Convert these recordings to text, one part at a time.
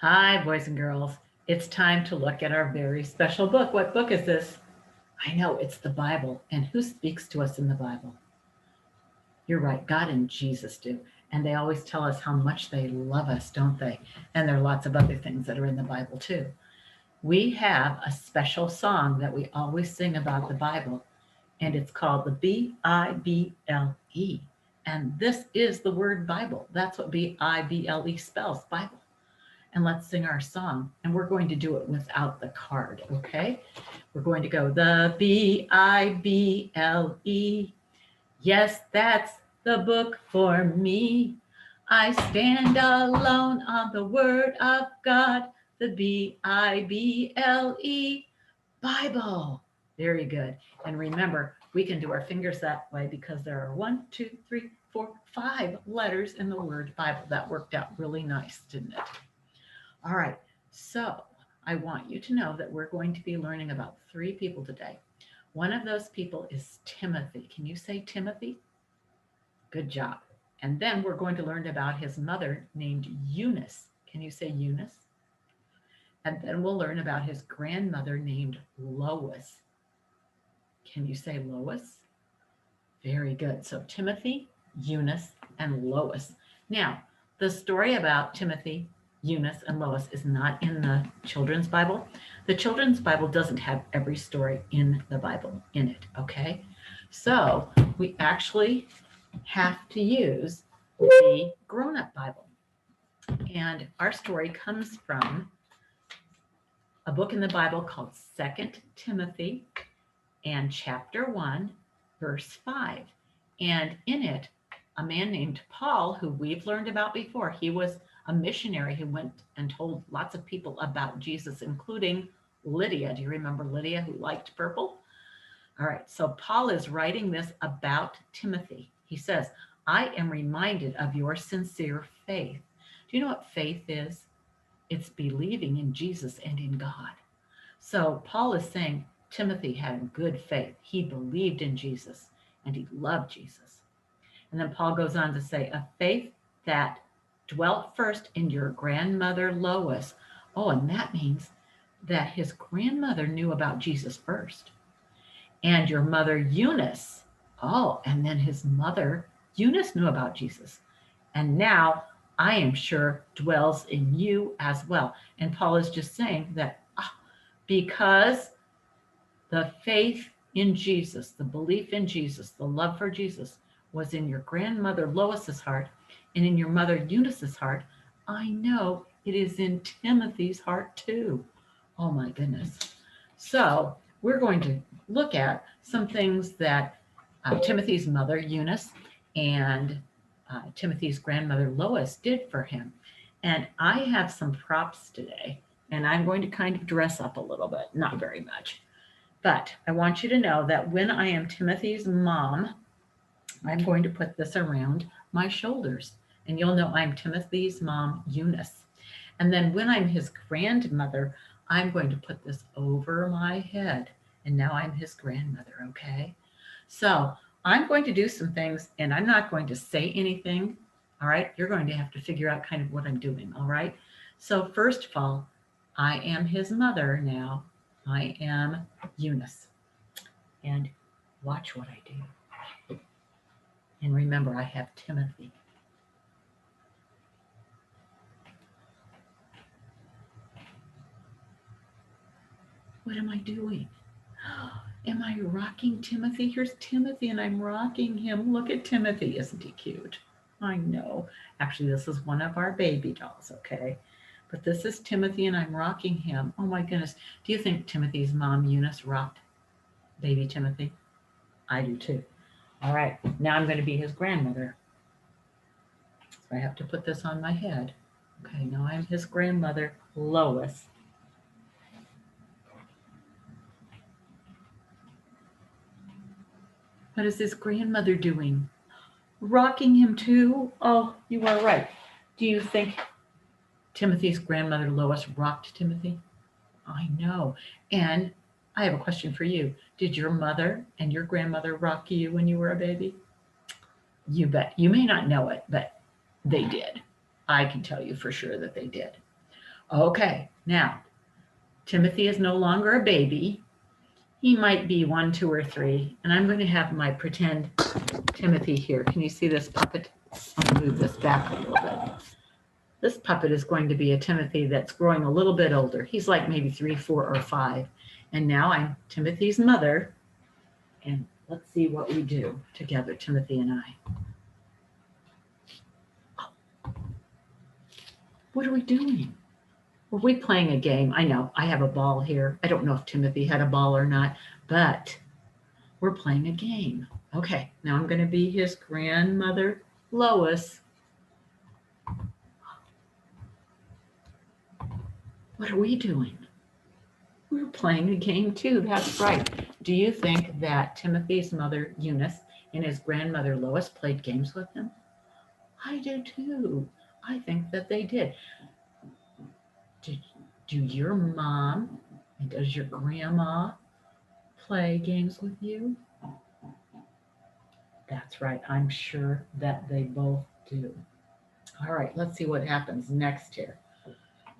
Hi, boys and girls. It's time to look at our very special book. What book is this? I know it's the Bible. And who speaks to us in the Bible? You're right, God and Jesus do. And they always tell us how much they love us, don't they? And there are lots of other things that are in the Bible too. We have a special song that we always sing about the Bible, and it's called the Bible. And this is the word Bible. That's what Bible spells, Bible. And let's sing our song. And we're going to do it without the card, okay? We're going to go the Bible. Yes, that's the book for me. I stand alone on the word of God, the Bible. Bible. Very good. And remember, we can do our fingers that way because there are 1, 2, 3, 4, 5 letters in the word Bible. That worked out really nice, didn't it? All right, so I want you to know that we're going to be learning about 3 people today. One of those people is Timothy. Can you say Timothy? Good job. And then we're going to learn about his mother named Eunice. Can you say Eunice? And then we'll learn about his grandmother named Lois. Can you say Lois? Very good. So Timothy, Eunice, and Lois. Now, the story about Timothy, Eunice, and Lois is not in the children's Bible. The children's Bible doesn't have every story in the Bible in it, okay? So we actually have to use the grown-up Bible. And our story comes from a book in the Bible called 2 Timothy and chapter 1, verse 5. And in it, a man named Paul, who we've learned about before, he was a missionary who went and told lots of people about Jesus, including Lydia. Do you remember Lydia who liked purple? All right, so Paul is writing this about Timothy. He says, I am reminded of your sincere faith. Do you know what faith is? It's believing in Jesus and in God. So Paul is saying Timothy had good faith. He believed in Jesus and he loved Jesus. And then Paul goes on to say, a faith that dwelt first in your grandmother Lois. Oh, and that means that his grandmother knew about Jesus first. And your mother Eunice. Oh, and then his mother Eunice knew about Jesus. And now I am sure dwells in you as well. And Paul is just saying that because the faith in Jesus, the belief in Jesus, the love for Jesus was in your grandmother Lois's heart and in your mother Eunice's heart, I know it is in Timothy's heart too. Oh my goodness. So we're going to look at some things that Timothy's mother Eunice and Timothy's grandmother Lois did for him. And I have some props today, and I'm going to kind of dress up a little bit, not very much. But I want you to know that when I am Timothy's mom, I'm going to put this around my shoulders. And you'll know I'm Timothy's mom, Eunice. And then when I'm his grandmother, I'm going to put this over my head. And now I'm his grandmother, okay? So I'm going to do some things and I'm not going to say anything. All right. You're going to have to figure out kind of what I'm doing. All right. So, first of all, I am his mother now. I am Eunice. And watch what I do. And remember, I have Timothy. What am I doing? Am I rocking Timothy? Here's Timothy, and I'm rocking him. Look at Timothy. Isn't he cute? I know. Actually, this is one of our baby dolls, okay? But this is Timothy, and I'm rocking him. Oh my goodness. Do you think Timothy's mom, Eunice, rocked baby Timothy? I do too. All right. Now I'm going to be his grandmother. So I have to put this on my head. Okay, now I'm his grandmother, Lois. What is his grandmother doing? Rocking him too? Oh, you are right. Do you think Timothy's grandmother Lois rocked Timothy? I know. And I have a question for you. Did your mother and your grandmother rock you when you were a baby? You bet. You may not know it, but they did. I can tell you for sure that they did. Okay, now Timothy is no longer a baby. He might be 1, 2, or 3, and I'm going to have my pretend Timothy here. Can you see this puppet? I'll move this back a little bit. This puppet is going to be a Timothy that's growing a little bit older. He's like maybe 3, 4, or 5. And now I'm Timothy's mother. And let's see what we do together, Timothy and I. What are we doing? Were we playing a game? I know I have a ball here. I don't know if Timothy had a ball or not, but we're playing a game. Okay, now I'm going to be his grandmother, Lois. What are we doing? We're playing a game too. That's right. Do you think that Timothy's mother, Eunice, and his grandmother, Lois, played games with him? I do too. I think that they did. Do your mom and does your grandma play games with you? That's right. I'm sure that they both do. All right, let's see what happens next here.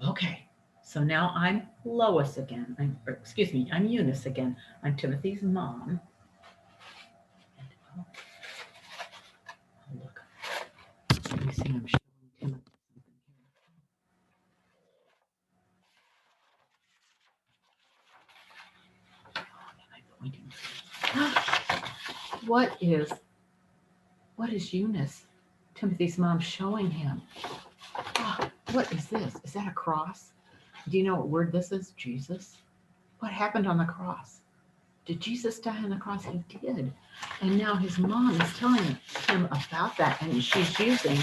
Okay, so now I'm Lois again. I'm Eunice again. I'm Timothy's mom. And look, you see I'm showing Timothy something here. Am I pointing? What is Eunice, Timothy's mom, showing him? What is this? Is that a cross? Do you know what word this is? Jesus. What happened on the cross? Did Jesus die on the cross? He did. And now his mom is telling him about that, and she's using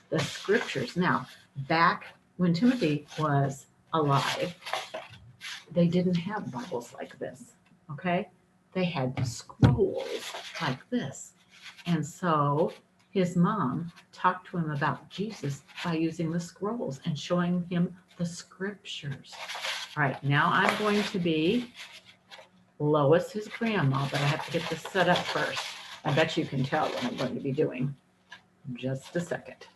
the scriptures. Now, back when Timothy was alive, they didn't have Bibles like this, okay? They had the scrolls like this. And so his mom talked to him about Jesus by using the scrolls and showing him the scriptures. All right, now I'm going to be Lois, his grandma, but I have to get this set up first. I bet you can tell what I'm going to be doing. Just a second.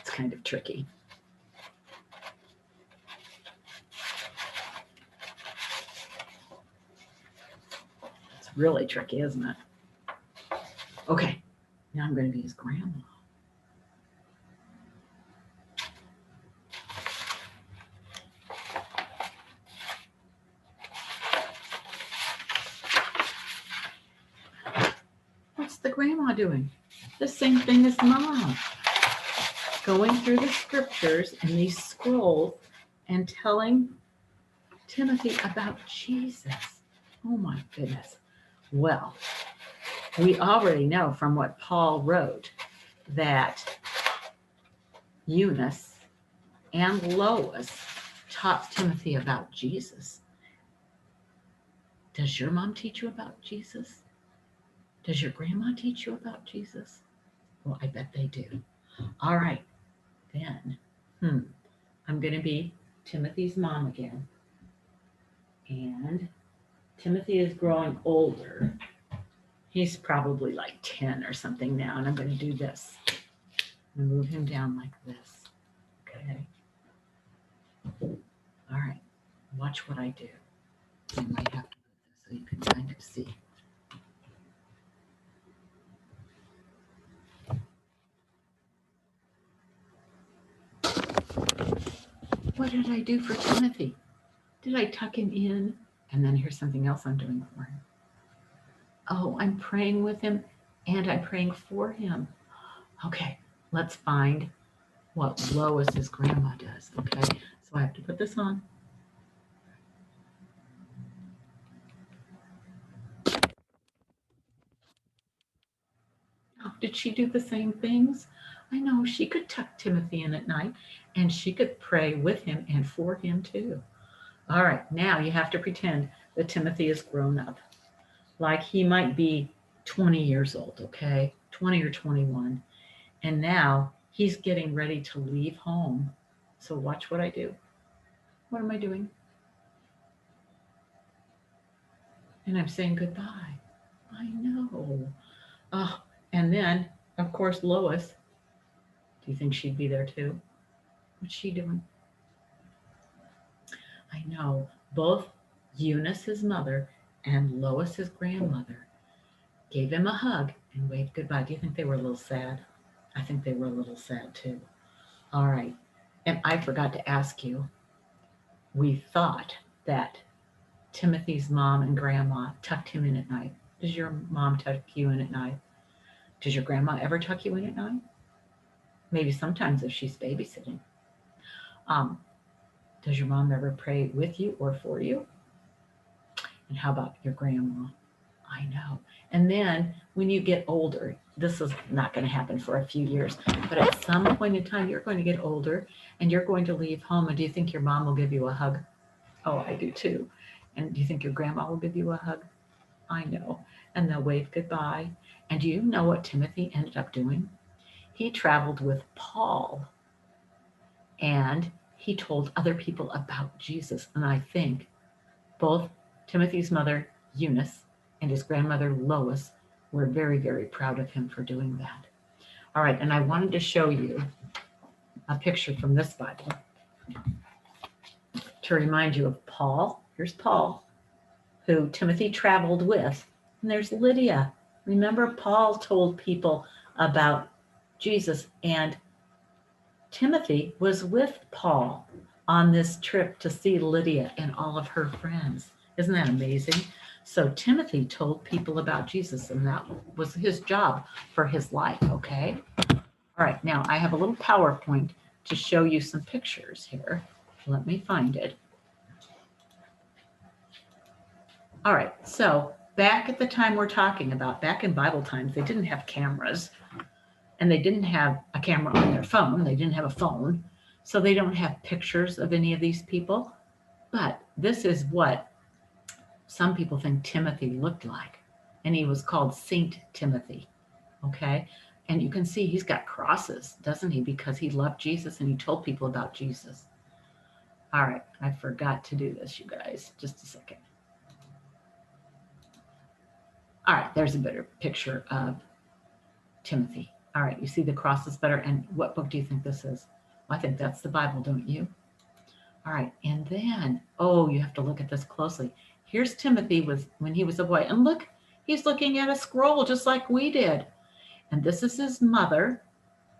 It's kind of tricky. It's really tricky, isn't it? Okay, now I'm going to be his grandma. What's the grandma doing? The same thing as mom. Going through the scriptures and these scrolls and telling Timothy about Jesus. Oh my goodness. Well, we already know from what Paul wrote that Eunice and Lois taught Timothy about Jesus. Does your mom teach you about Jesus? Does your grandma teach you about Jesus? Well, I bet they do. All right, then. I'm going to be Timothy's mom again. And Timothy is growing older. He's probably like 10 or something now, and I'm going to do this. I'm going to move him down like this. Okay. All right. Watch what I do. I might have to put this so you can kind of see. What did I do for Timothy? Did I tuck him in? And then here's something else I'm doing for him. Oh, I'm praying with him and I'm praying for him. Okay, let's find what Lois's grandma does. Okay, so I have to put this on. Oh, did she do the same things? I know she could tuck Timothy in at night and she could pray with him and for him too. All right, now you have to pretend that Timothy is grown up. Like he might be 20 years old, okay? 20 or 21. And now he's getting ready to leave home. So watch what I do. What am I doing? And I'm saying goodbye. I know. Oh, and then, of course, Lois Do you think she'd be there too? What's she doing? I know both Eunice, his mother, and Lois, his grandmother, gave him a hug and waved goodbye. Do you think they were a little sad? I think they were a little sad too. All right. And I forgot to ask you, we thought that Timothy's mom and grandma tucked him in at night. Does your mom tuck you in at night? Does your grandma ever tuck you in at night? Maybe sometimes if she's babysitting. Um, does your mom ever pray with you or for you? And how about your grandma? I know. And then when you get older, this is not going to happen for a few years, but at some point in time, you're going to get older and you're going to leave home. And do you think your mom will give you a hug? Oh, I do too. And do you think your grandma will give you a hug? I know. And they'll wave goodbye. And do you know what Timothy ended up doing? He traveled with Paul and he told other people about Jesus. And I think both Timothy's mother, Eunice, and his grandmother, Lois, were very, very proud of him for doing that. All right, and I wanted to show you a picture from this Bible to remind you of Paul. Here's Paul, who Timothy traveled with. And there's Lydia. Remember, Paul told people about Jesus, and Timothy was with Paul on this trip to see Lydia and all of her friends. Isn't that amazing? So Timothy told people about Jesus, and that was his job for his life, okay? All right, now I have a little PowerPoint to show you some pictures here. Let me find it. All right, so back at the time we're talking about, back in Bible times, they didn't have cameras, and they didn't have a camera on their phone. They didn't have a phone, so they don't have pictures of any of these people. But this is what some people think Timothy looked like, and he was called Saint Timothy, okay? And you can see he's got crosses, doesn't he? Because he loved Jesus and he told people about Jesus. All right, I forgot to do this, you guys. Just a second. All right, there's a better picture of Timothy. All right, you see the crosses better. And what book do you think this is? Well, I think that's the Bible, don't you? All right, and then, oh, you have to look at this closely. Here's Timothy when he was a boy. And look, he's looking at a scroll just like we did. And this is his mother,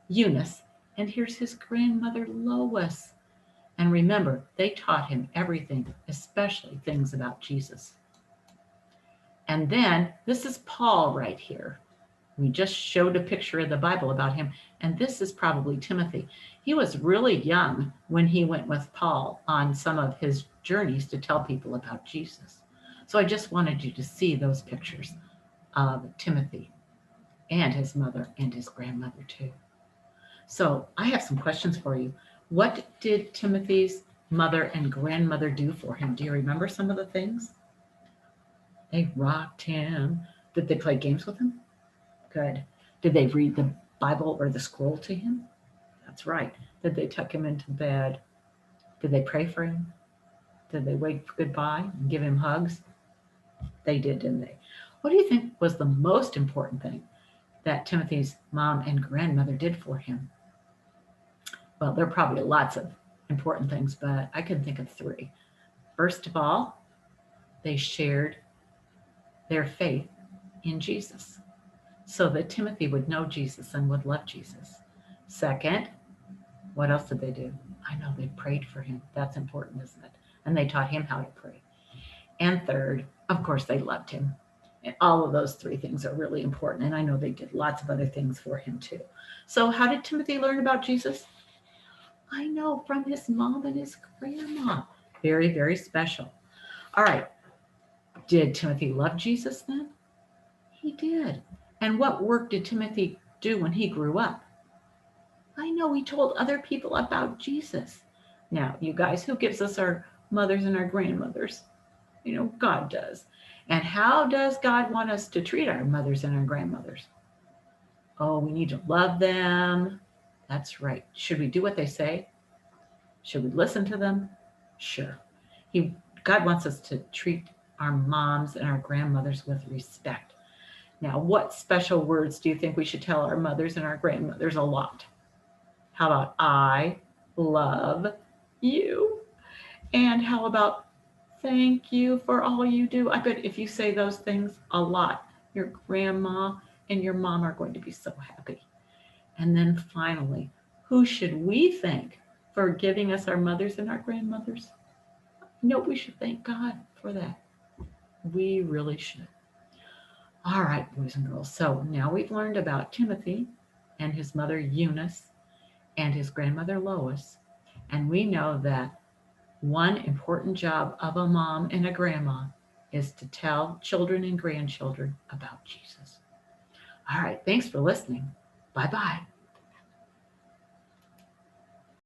Eunice. And here's his grandmother, Lois. And remember, they taught him everything, especially things about Jesus. And then this is Paul right here. We just showed a picture of the Bible about him. And this is probably Timothy. He was really young when he went with Paul on some of his journeys to tell people about Jesus. So I just wanted you to see those pictures of Timothy and his mother and his grandmother too. So I have some questions for you. What did Timothy's mother and grandmother do for him? Do you remember some of the things? They rocked him. Did they play games with him? Good. Did they read the Bible or the scroll to him? That's right. Did they tuck him into bed? Did they pray for him? Did they wave goodbye and give him hugs? They did, didn't they? What do you think was the most important thing that Timothy's mom and grandmother did for him? Well, there are probably lots of important things, but I can think of three. First of all, they shared their faith in Jesus so that Timothy would know Jesus and would love Jesus. Second, what else did they do? I know they prayed for him. That's important, isn't it? And they taught him how to pray. And third, of course, they loved him. And all of those three things are really important. And I know they did lots of other things for him too. So how did Timothy learn about Jesus? I know, from his mom and his grandma. Very, very special. All right. Did Timothy love Jesus then? He did. And what work did Timothy do when he grew up? I know, he told other people about Jesus. Now, you guys, who gives us our mothers and our grandmothers? You know, God does. And how does God want us to treat our mothers and our grandmothers? Oh, we need to love them. That's right. Should we do what they say? Should we listen to them? Sure. God wants us to treat our moms and our grandmothers with respect. Now, what special words do you think we should tell our mothers and our grandmothers? A lot. How about I love you? And how about thank you for all you do? I bet if you say those things a lot, your grandma and your mom are going to be so happy. And then finally, who should we thank for giving us our mothers and our grandmothers? No, we should thank God for that. We really should. All right, boys and girls. So now we've learned about Timothy and his mother Eunice and his grandmother Lois. And we know that one important job of a mom and a grandma is to tell children and grandchildren about Jesus. All right, thanks for listening. Bye bye.